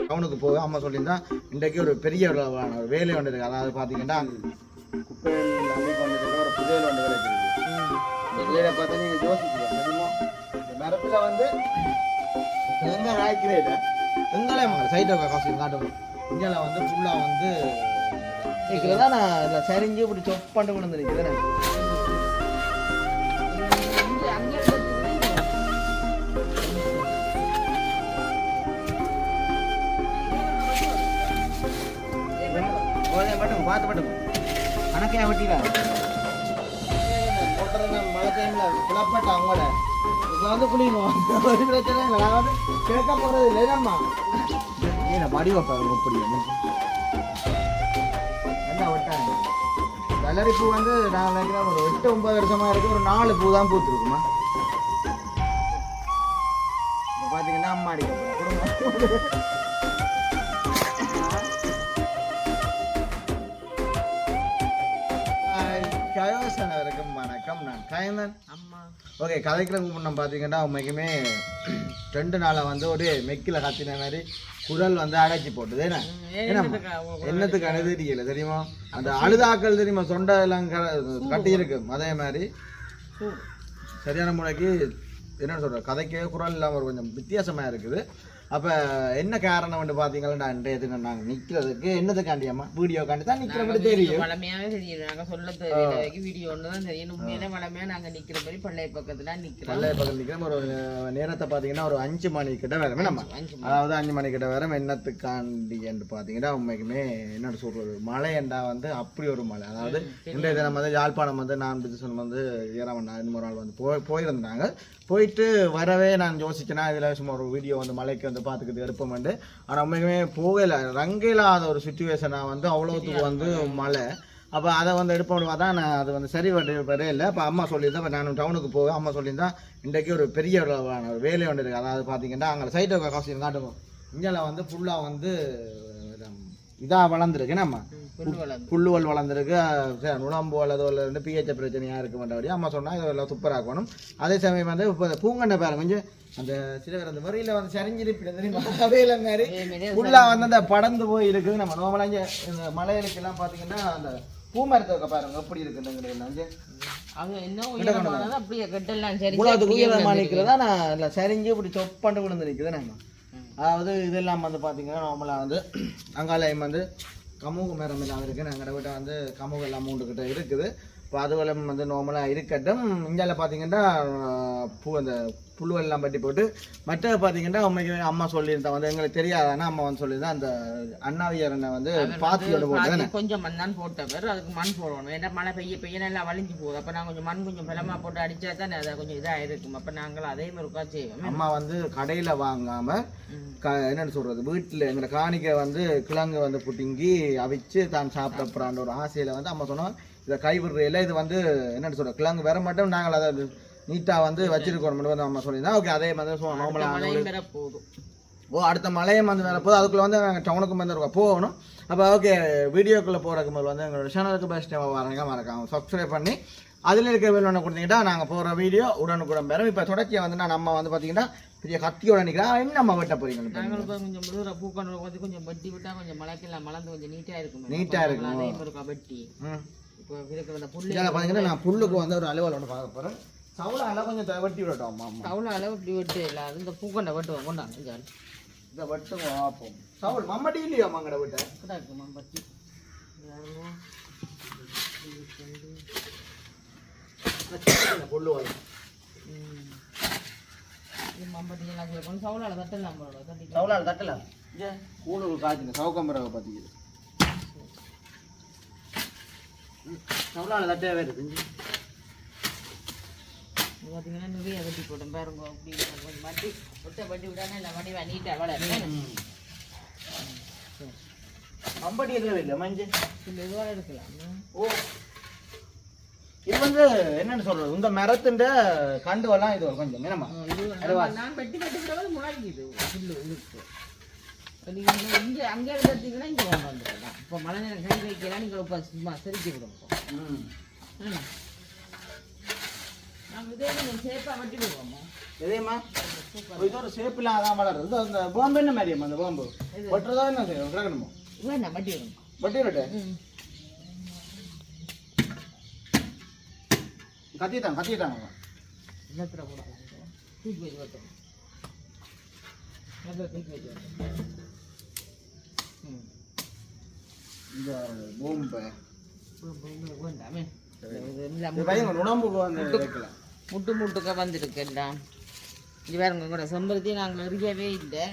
டவுனுக்கு போக அம்மா சொல்லியிருந்தா இன்றைக்கு ஒரு பெரிய ஒரு வேலை ஒன்று இருக்குது. அதாவது பார்த்தீங்கன்னா குப்பையில் அமைப்பு வந்துட்டு ஒரு புதையல் ஒன்று வேலை இருக்குது. இந்த வேலை பார்த்தா நீங்கள் யோசிக்கலாம் தெரியுமா, இந்த மரத்தில் வந்து எங்கே ராய்க்கிறேன் எங்களே சைட்டை காசு காட்டும் இங்கே வந்து ஃபுல்லாக வந்து இருக்கிறதா நான் இல்லை சரிஞ்சு இப்படி சொப் பண்ணிட்டு கொண்டு வந்துருக்கிறேன். மட்டும் பார்த்து மட்டும் கணக்கையா வட்டிடா மழை டைமில் குழப்பட்ட அவங்கள இதில் வந்து குளிக்கணும் ஒரு பிரச்சனை இல்லை. நான் வந்து கேட்க போகிறது இல்லை நம்ம ஏன்னா மடி வைப்பாங்க எப்படி என்ன விட்டாங்க கலரி பூ வந்து நான் நினைக்கிறேன் ஒரு 8-9 வருஷமாக இருக்குது. ஒரு 4 பூ தான் பூத்துருக்குமா. இப்போ பார்த்தீங்கன்னா அம்மா அடிக்க குடும்பம் வணக்கம். நான் கயந்தன் அம்மா. ஓகே, கதைக்கிறதுக்கு முன்னே பார்த்தீங்கன்னா உண்மைக்குமே 2 நாளாக வந்து ஒரு மெக்கில் கத்தின மாதிரி குரல் வந்து அடைச்சி போட்டுது. என்னத்துக்கு அழுதுல தெரியுமா, அந்த அழுதாக்கள் தெரியுமா, சொண்டை எல்லாம் கட்டி இருக்கு. அதே மாதிரி சரியான முறைக்கு என்ன சொல்ற கதைக்கே குரல் இல்லாமல் ஒரு கொஞ்சம் வித்தியாசமாக இருக்குது. அப்போ என்ன காரணம் வந்து பார்த்தீங்கன்னா இன்றையத்துக்கு நாங்கள் நிற்கிறதுக்கு என்னதுக்காண்டியம்மா வீடியோ காண்டி தான் நிற்கிற மாதிரி தெரியும். வளமையாகவே தெரியும், நாங்கள் சொல்ல தெரியல வீடியோ ஒன்று தான் தெரியும். உண்மையிலே வளமையாக நாங்கள் நிற்கிற மாதிரி பள்ளைய பக்கத்தில் நிற்கிறோம். பள்ளைய பக்கத்தில் நிற்கிறோம். ஒரு நேரத்தை பார்த்தீங்கன்னா ஒரு 5 மணி கிட்ட வேறு நம்ம அதாவது 5 மணி கிட்ட வேறு என்னத்துக்காண்டி என்று பார்த்தீங்கன்னா உண்மைக்குமே என்னென்னு சொல்கிறது மழை என்றா வந்து அப்படி ஒரு மழை. அதாவது இன்றைய தினம் வந்து யாழ்ப்பாணம் வந்து நான் பிடிச்சன் வந்து ஏறாம 2 நாள் வந்து போயிருந்தாங்க. போயிட்டு வரவே நான் யோசிச்சேன்னா இதில் சும்மா ஒரு வீடியோ வந்து மழைக்கு வந்து பார்த்துக்கிட்டு எடுப்போம்ண்டு. ஆனால் உண்மைக்குமே போகலை, ரங்கில்லாத ஒரு சுச்சுவேஷனாக வந்து அவ்வளோத்துக்கு வந்து மழை. அப்போ அதை வந்து எடுப்போம் தான் நான் அது வந்து சரி வரவே இல்லை. அப்போ அம்மா சொல்லியிருந்தேன். இப்போ நான் டவுனுக்கு போக அம்மா சொல்லியிருந்தா இன்றைக்கு ஒரு பெரிய ஒரு வேலை ஒன்று இருக்குது. அதாவது பார்த்தீங்கன்னா அங்கே சைட்டை காசு காட்டுவோம். இங்கே வந்து ஃபுல்லாக வந்து இதாக வளர்ந்துருக்கு. நம்ம புல்லுவல் வளர்ந்துருக்கு. நுழம்பு அல்லது பிஹெச் பிரச்சனையாக இருக்க மாட்டபடி அம்மா சொன்னால் இதெல்லாம் சூப்பராகணும். அதே சமயம் வந்து இப்போ பூங்கண்டை பாருங்க கொஞ்சம் அந்த சில பேர் அந்த வரியில் வந்து சரிஞ்சிருப்பிட தெரியுமா, அவையில மாதிரி ஃபுல்லாக வந்து அந்த படந்து போய் இருக்குது. நம்ம நோமலாங்க இந்த மலைகளுக்கெல்லாம் பார்த்தீங்கன்னா அந்த பூ மரத்தை பாருங்க எப்படி இருக்குதுங்கிறது நிற்கிறதா நான் இல்லை சரிஞ்சு இப்படி சொப் பண்ணி கொண்டு நிற்குது. நம்ம அதாவது இதெல்லாம் வந்து பார்த்தீங்கன்னா நார்மலாக வந்து அங்காலயம் வந்து கமுகு மரம் எல்லாம் இருக்குது. எங்களோட வீட்டை வந்து கமுகு எல்லாம் 3 கிட்ட இருக்குது. இப்போ அதுவெல்லாம் வந்து நார்மலாக இருக்கட்டும். இந்தியாவில் பார்த்தீங்கன்னா அந்த புல்லுவெல்லாம் பட்டி போட்டு மற்ற பார்த்தீங்கன்னா உண்மைக்கு அம்மா சொல்லியிருந்தா வந்து எங்களுக்கு தெரியாதானா அம்மா வந்து சொல்லியிருந்தா அந்த அண்ணாவியரனை வந்து பாத்தியோட போட்டு கொஞ்சம் மண் தான் போட்டவர் அதுக்கு மண் போடணும். ஏன்னா மழை பெய்ய நல்லா வலிஞ்சு போகுது. அப்போ நான் கொஞ்சம் மண் கொஞ்சம் பலமாக போட்டு அடித்தா தான் அதை கொஞ்சம் இதாக இருக்கும். அப்போ நாங்களும் அதே மாதிரி செய்வோம். அம்மா வந்து கடையில் வாங்காமல் என்னென்னு சொல்கிறது வீட்டில் எங்களை காணிக்கை வந்து கிழங்கு வந்து புட்டிங்கி அவிச்சு தான் சாப்பிடப்படுறான்ற ஒரு ஆசையில் வந்து அம்மா சொன்னோம் இதை கைவிடுறையில் இது வந்து என்னென்னு சொல்கிறோம் கிழங்கு வர மட்டும் நாங்கள் அதை நீட்டாக வந்து வச்சிருக்கோம் வந்து நம்ம சொல்லியிருந்தோம். ஓகே, அதே மாதிரி நார்மலாக அடுத்த மழையும் வந்து வேற போது அதுக்குள்ளே வந்து நாங்கள் டவுனுக்கு வந்து போகணும். அப்போ ஓகே, வீடியோக்குள்ளே போகிறதுக்கு முதல்ல வந்து எங்களோட சேனலுக்கு பெஸ்ட் டைம் மறக்காம சப்ஸ்கிரைப் பண்ணி அதில் இருக்கிற வேலை ஒன்று கொடுத்தீங்கன்னா நாங்கள் போகிற வீடியோ உடனுக்குடன் பெறும். இப்போ தொடர்ச்சியை வந்து நான் நம்ம வந்து பார்த்தீங்கன்னா பெரிய கத்தியோட நிற்கிறேன். என்ன நம்ம வெட்ட போறீங்க? கொஞ்சம் பூக்கொண்டு வந்து கொஞ்சம் வெட்டி விட்டால் கொஞ்சம் மழைக்கெல்லாம் மலர்ந்து கொஞ்சம் நீட்டாக இருக்கும். நீட்டாக இருக்கும். அதே மாதிரி வெட்டி இப்போ இருக்கிற புல்லு பார்த்தீங்கன்னா நான் புல்லுக்கு வந்து ஒரு அலுவல் ஒன்று பார்க்க போகிறேன். சவுளால கொஞ்சம் வெட்டி விடட்டும். சவுளால இப்படி வெட்டு இல்லை அது இந்த பூக்கொண்டை வெட்டுவோம். கொண்டாங்க இதை வெட்டுவோம் பார்ப்போம். சவுள் மம்மட்டி இல்லையா அம்மாங்கட விட்ட இருக்கு மம்பட்டி புல்லு வரும் மம்பட்டி எல்லாம் சேர்க்கணும். சவுளால தட்டலாம் சவுளால தட்டலாம். கூடுதல் காய்ச்சிங்க சவுக்கம்பரவை பார்த்திக்கிது சவுளால தட்டவே வருது. பார்த்தீங்கன்னா நிறைய வெட்டி போட்டோம் பாருங்க. அப்படி கொஞ்சம் மட்டி ஒட்டை வட்டி விடானே இல்லை வடிவா நீட்டாக வளர மம்பட்டி எதுவும் இல்லை மஞ்சள் இந்த இதுவாக எடுக்கலாம். ஓ, இது வந்து என்னன்னு சொல்றது இந்த மரத்துண்ட கண்டுவெல்லாம் இது கொஞ்சம் என்னமா நான் வெட்டி கட்டி விடவே முழங்கிது புல்லு இருக்கு. நீங்கள் இங்கே அங்கே எடுத்தீங்கன்னா இங்கே கொண்டு வந்துடலாம். இப்போ மழை நேரம் கை வைக்கலாம். நீங்கள் இப்போ சும்மா செதுக்கி விடுங்க. நாங்கள் இதே கொஞ்சம் சேஃபாக வெட்டி விடுவோம்மா. எதையம்மா இது ஒரு ஷேப்லாம் அதான் வளருது அந்த பாம்பு என்ன மாதிரியாம்மா அந்த பாம்பு வெட்டுறதா என்ன செய்யணும் கிடக்கணுமோ வேண்டாம் வெட்டி விடுவோம். வெட்டி விட்டு கத்திட்டாங்க என்னத்தில் போட தூக்கி வச்சு வெட்டணும். நல்லா தூக்கி வச்சு வெட்டணும். இந்த பாம்பு வேண்டாமே உடம்புக்கு வந்து வைக்கலாம் முட்டு முட்டுக்க வந்துருக்கு எல்லாம். இது வேறுங்க கூட செம்பருத்தி நாங்கள் எறியவே இல்லை.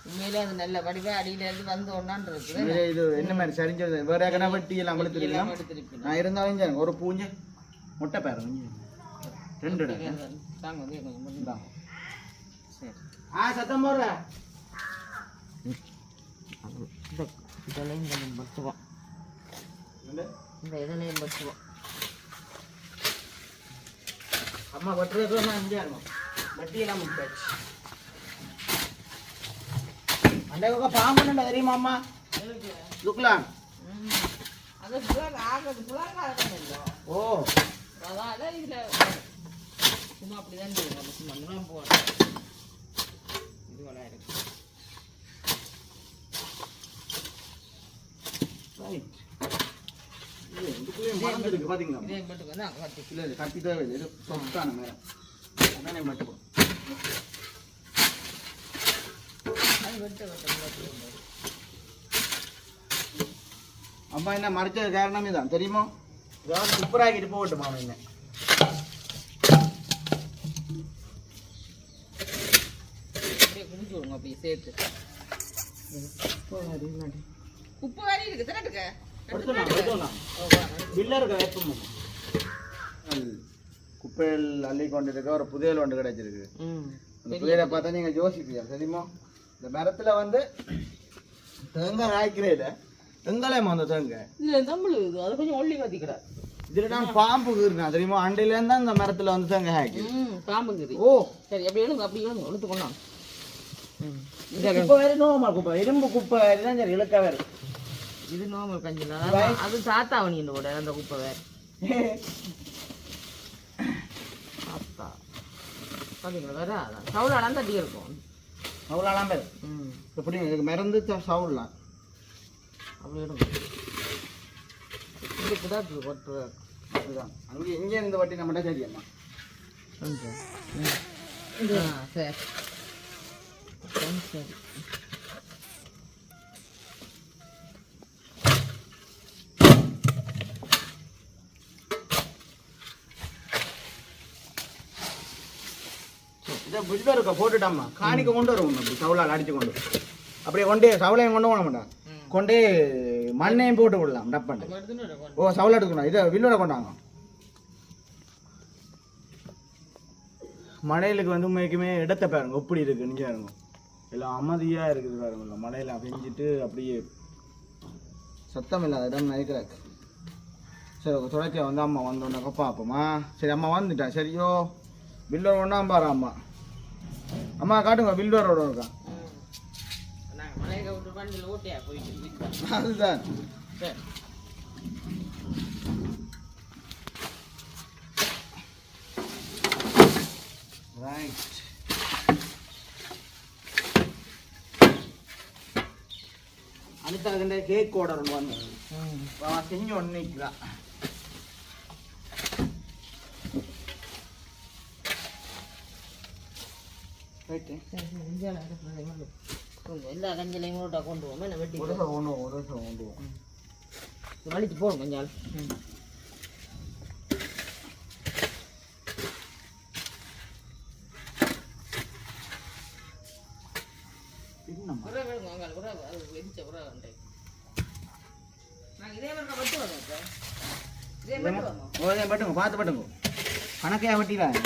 உண்மையிலே அது நல்ல வடிவாக அடியிலேருந்து வந்து ஒன்றான் இருக்குது. இது என்ன மாதிரி சரிஞ்சது வேற எங்கன்னா வெட்டி எல்லாம் கொடுத்துருக்கலாம். நான் இருந்தாலும் ஒரு பூஞ்சை முட்டை பேருங்க 2 தாங்க வந்து கொஞ்சம் மட்டும் தாங்க. சரி சத்தம் போடுற இதெல்லாம் கொஞ்சம் பட்டுவோம். இந்த இதெல்லாம் பட்டுவோம். அம்மா வெட்டுறது இங்கே இருக்கும் வட்டியெல்லாம் முட்டாச்சு. அந்த பாம்புன்னு தெரியுமா அம்மா லுக்லாம் அது ஓ அதால இதில் சும்மா அப்படிதான் செய்யணும். சும்மா முலாம் போடுறோம். இது வளா இருக்கு. ரைட் இதுக்குள்ளேயும் பார்த்தீங்களா இதே மட்டும் வந்து அங்கே கட்டி இல்லை கட்டி தேவை இது சொத்தான மேடம் அதானே மட்டும் அது வெட்ட அம்மா என்ன மறைச்சது காரணமே தான் தெரியுமோ ஏதாவது சூப்பராகிட்டு போகட்டும் மாமா என்ன அப்படியே குடிச்சு விடுங்க அப்படியே சேர்த்து. உப்பு வேற இருக்கு திரட்டுக்க குப்பையில் அள்ளி கொண்டு இருக்க ஒரு புதையல் ஒன்று கிடைச்சிருக்கு. அந்த புதையலை பார்த்தா நீங்க யோசிப்பீங்க தெரியுமா இந்த மரத்துல வந்து தேங்காய் காய்க்கிறேன் எங்களையம்மா அந்த தேங்காய் தமிழ் அது கொஞ்சம் ஒல்லி கத்திக்கிறார். இதுல நான் பாம்பு இருக்கேன் தெரியுமா அண்டையில இருந்தா இந்த மரத்துல வந்து தேங்காய் காய்க்கு பாம்புங்குது. ஓ சரி அப்படி எழுங்க அப்படி எழுங்க எடுத்து கொண்டாங்க. குப்பை வேறு நோமா குப்பை இரும்பு குப்பை வேறு தான் சரி இழுக்க வேறு. இது நார்மல் கஞ்சில அது சாத்தாவணி கூட அந்த குப்பை வேற சாத்தா பார்த்தீங்களா வேற அதான் சவுளாலாம் தட்டி இருக்கும். சவுளாலாம் பேர் எப்படி இதுக்கு மறந்து சவுலாம் அப்படி எடுங்க. இது குதாத்து கொட்டு அதுதான் அங்கே இங்கே இருந்த வட்டி நம்மகிட்ட சரியம்மா சரி சரி இதை பில்டர் இருக்க போட்டுட்டாம்மா காணிக்க கொண்டு வருவோம் அப்படி சவுளால் அடிச்சு கொண்டு அப்படியே கொண்டே சவுளையும் கொண்டு போக மாட்டேன் கொண்டே மண்ணையும் போட்டு விடலாம் டப்பண்டு. ஓ சவுளை எடுக்கணும் இதை வில்லோட கொண்டாங்க. மலையிலுக்கு வந்து உண்மைக்குமே இடத்த பாருங்க எப்படி இருக்கு நீங்க பாருங்க எல்லாம் அமைதியா இருக்குது பாருங்க மலையில பெஞ்சிட்டு அப்படியே சத்தம் இல்லாத இடம் நினைக்கிறாக்கு. சரி தொடர்ச்சியா வந்து அம்மா வந்தோன்னாக்கா பார்ப்போமா. சரி அம்மா வந்துட்டா சரியோ பில்லோட ஒன்றா பாரு அம்மா அம்மா காட்டுங்க பில்டரோட இருக்கா அதுதான் ரைட். அடுத்த கேக் ஆர்டர் ஒன்று வந்தது செஞ்சு ஒன்றுக்கலாம். எல்லா கஞ்சலையும் கூட கொண்டு போவோம் வெட்டி ஒரு வருஷம் கொண்டு போவோம் வலிச்சு போடும் கொஞ்சம். பட்டுங்க பார்த்து பட்டுங்க கணக்கையா வட்டிலாம்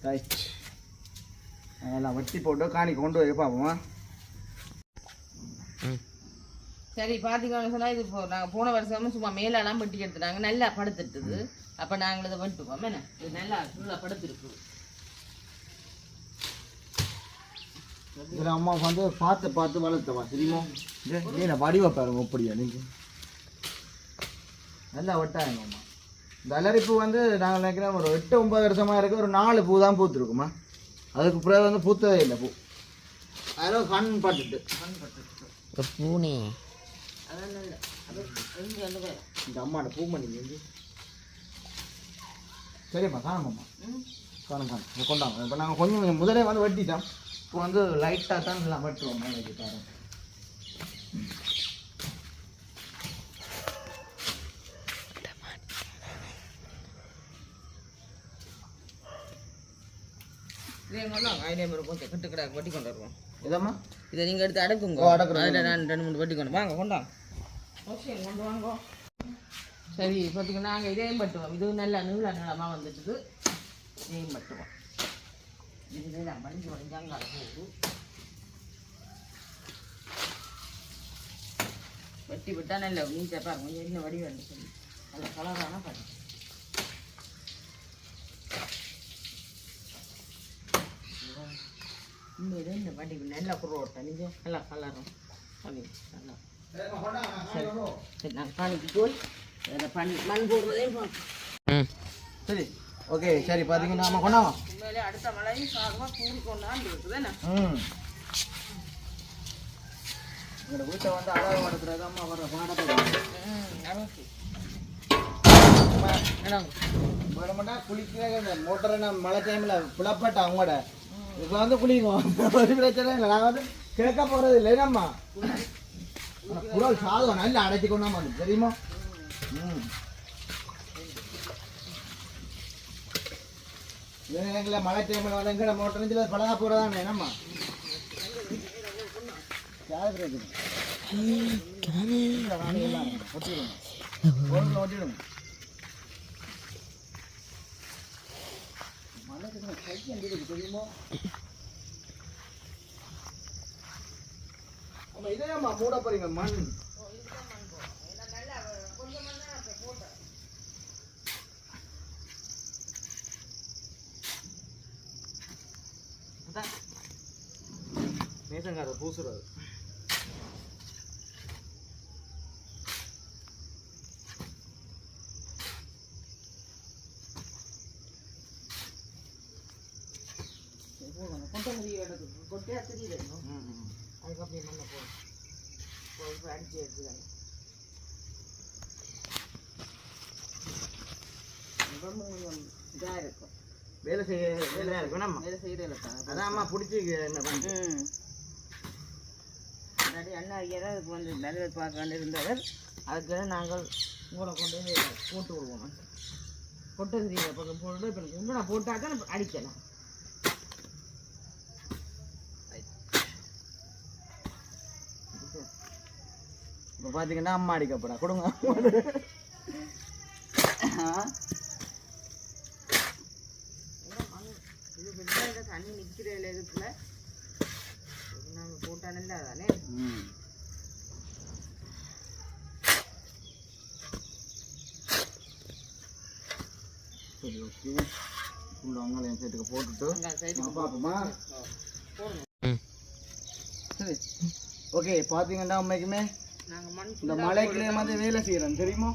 ரைட் அதெல்லாம் வட்டி போட்டு காணி கொண்டு போய் பார்ப்போமா. சரி பார்த்தீங்கன்னு சொன்னால் இது நாங்கள் போன வருஷமும் சும்மா மேலெல்லாம் வெட்டி எடுத்துட்டாங்க நல்லா படுத்துட்டுது. அப்போ நாங்கள் இதை வந்துட்டுவோம் என்ன இது நல்லா ஃபுல்லாக படுத்துருக்கு. இதில் அம்மா வந்து பார்த்து பார்த்து வளர்த்தவா தெரியுமா ஏன்னா வடிவா பாருங்க அப்படியா நீங்கள் நல்லா வெட்டாங்க அம்மா இந்த அலரிப்பூ வந்து நாங்கள் நினைக்கிறோம் ஒரு 8-9 வருஷமாக இருக்குது. ஒரு 4 பூ தான் பூத்துருக்குமா. அதுக்கு பிறகு வந்து பூத்ததே இல்லை பூ. அதில் கண் பட்டுட்டு பூனே அதான் இந்த அம்மாட்ட பூ பண்ணி சரிம்மா காணுமாம்மா காணும் கொண்டாங்க. இப்போ நாங்கள் கொஞ்சம் முதலே வந்து வெட்டிட்டோம். இப்போ வந்து லைட்டாக தான் எல்லாம் வெட்டுவோம் மேலே தரோம். கொஞ்சம் கிட்டு கிடாக்கு வட்டி கொண்டு வருவோம். இதம்மா இதை நீங்கள் எடுத்து அடக்குங்க. அதில் நான் 2-3 வட்டி கொண்டு வாங்க கொண்டாங்க. ஓகே கொண்டு வாங்க. சரி பார்த்தீங்கன்னா நாங்கள் இதையும் பட்டுவோம். இது நல்லா நீளமாக வந்துட்டுது. இதையும் பட்டுவோம். இது நான் வடிஞ்சாங்க போகுது. வெட்டி விட்டால் நல்ல நீட்டாக பாருங்க. கொஞ்சம் என்ன வடி வேண்டும் சொல்லி அதில் கலரான பாருங்க. இந்த வடி நல்லா குரோட்டை நீங்கள் நல்லா கலரும் பண்ணி நல்லா சரி நாங்கள் பானிக்கு போய் பண்ணி மண் போடுறதையும் பார்ப்போம். சரி ஓகே சரி பார்த்தீங்கன்னா நம்ம கொண்டாவோம். உண்மையிலே அடுத்த மழையும் சாகமாக கூடி கொண்டான்னு இருக்குதுண்ணே. எங்களோட வீட்டை வந்து அழகு படுத்துறது அம்மா வர பாடப்படும். வேணுமெண்டா குளிக்க இந்த மோட்டரை நான் மழை டைமில் புலப்பட்டேன் அவங்களோட. இப்போ வந்து குளிக்கும் ஒரு பிரச்சனை இல்லை. நாங்கள் வந்து கேட்க போகிறது இல்லை என்னம்மா குரல் சாதம் நல்லா அடைச்சி கொண்டாமா வந்து தெரியுமா. எங்களை மழை டைமில் வந்து எங்கட மோட்டர் பழகா போகிறதானே என்னம்மா ஒட்டிடும். தெரியுமா இதையம்மா மூட போறீங்க மண். நேசங்கார பூசுறது கொட்டையா தெரியுது. அதுக்கப்புறம் மண்ணை போடும் அடிச்சு எடுத்துக்காங்க. இதாக இருக்கும் வேலை செய்ய வேலையாக இருக்கும் நம்ம வேலை செய்யறதில்ல. அதான் அம்மா பிடிச்சி என்ன பண்ணு. முன்னாடி அண்ணா ஐயா அதுக்கு வந்து வேலை பார்க்க இருந்தவர். அதுக்கு நாங்கள் உங்களை கொண்டு போட்டு விடுவோம். கொட்டை தெரியுது பக்கம் போட்டு இப்போ உண்டு நான் போட்டால் தான் அடிக்கலாம். இப்போ பார்த்தீங்கன்னா அம்மா அடிக்கப்படா கொடுங்க. இது வெள்ளாயில தண்ணி நிற்கிற இடத்துல நாங்கள் போட்டானல்ல அதானே. சரி ஓகே ஃபுல் வெங்காயம் சைட்டுக்கு போட்டுட்டு பார்ப்போமா. சரி ஓகே பார்த்தீங்கன்னா உண்மைக்குமே இந்த மலைக்குள்ளே வந்து வேலை செய்யறோம் தெரியுமா.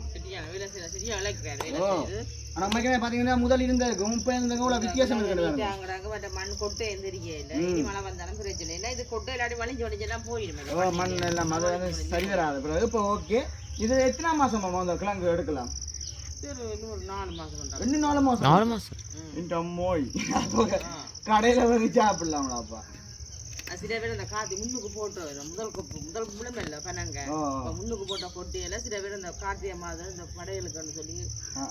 ஆனா உண்மைக்குமே பார்த்தீங்கன்னா முதல் இருந்திருக்கும் இப்போ இருந்தவங்க இவ்வளோ வித்தியாசம் இருக்கிறது. மண் கொட்டை எந்திரிக்கல மழை வந்தாலும் பிரச்சனை இல்லை. இது கொட்டை இல்லாட்டி வலிஞ்சு வலிஞ்செல்லாம் போயிடும். மண் எல்லாம் அது வந்து சரி வராது பிறகு. இப்போ ஓகே இது எத்தனை மாசமா அந்த கிழங்கு எடுக்கலாம். இன்னும் 4 மாசம் இன்னும் 4 மாசம் இந்த மோய் கடையில வந்து சாப்பிடலாம்லாப்பா. சில பேர் அந்த காத்தி முன்னுக்கு போட்டு முதல் முழுமை இல்லை பனங்க முன்னுக்கு போட்ட கொட்டியில சில பேர் இந்த கார்த்திகை மாதம் இந்த படைகளுக்குன்னு சொல்லி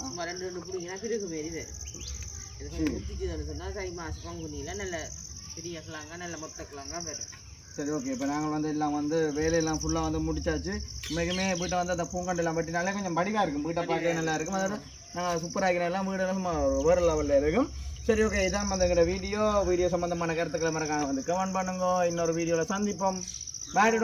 சும்மா 2 பிடிக்கினா பிறகு பேர் இது குத்திச்சுன்னு சொன்னா தை மாசம் பங்குனியில நல்ல பெரிய கிழங்கா நல்ல மொத்த கிழங்கா வரும். சரி ஓகே இப்போ நாங்கள் வந்து எல்லாம் வந்து வேலையெல்லாம் ஃபுல்லாக வந்து முடிச்சாச்சு. உண்மைக்குமே வீட்டை வந்து அந்த பூங்கண்டெல்லாம் பட்டினாலே கொஞ்சம் படிவாக இருக்கும். வீட்டை பார்க்க நல்லா இருக்கும். அதோட நாங்கள் சூப்பராக எல்லாம் வீடெல்லாம் வேறு லெவலில் இருக்கும். சரி ஓகே இதான் வந்து எங்களோட வீடியோ சம்மந்தமான கருத்துக்களை மறக்காம வந்து கமெண்ட் பண்ணுங்க. இன்னொரு வீடியோவில் சந்திப்போம். பாய்.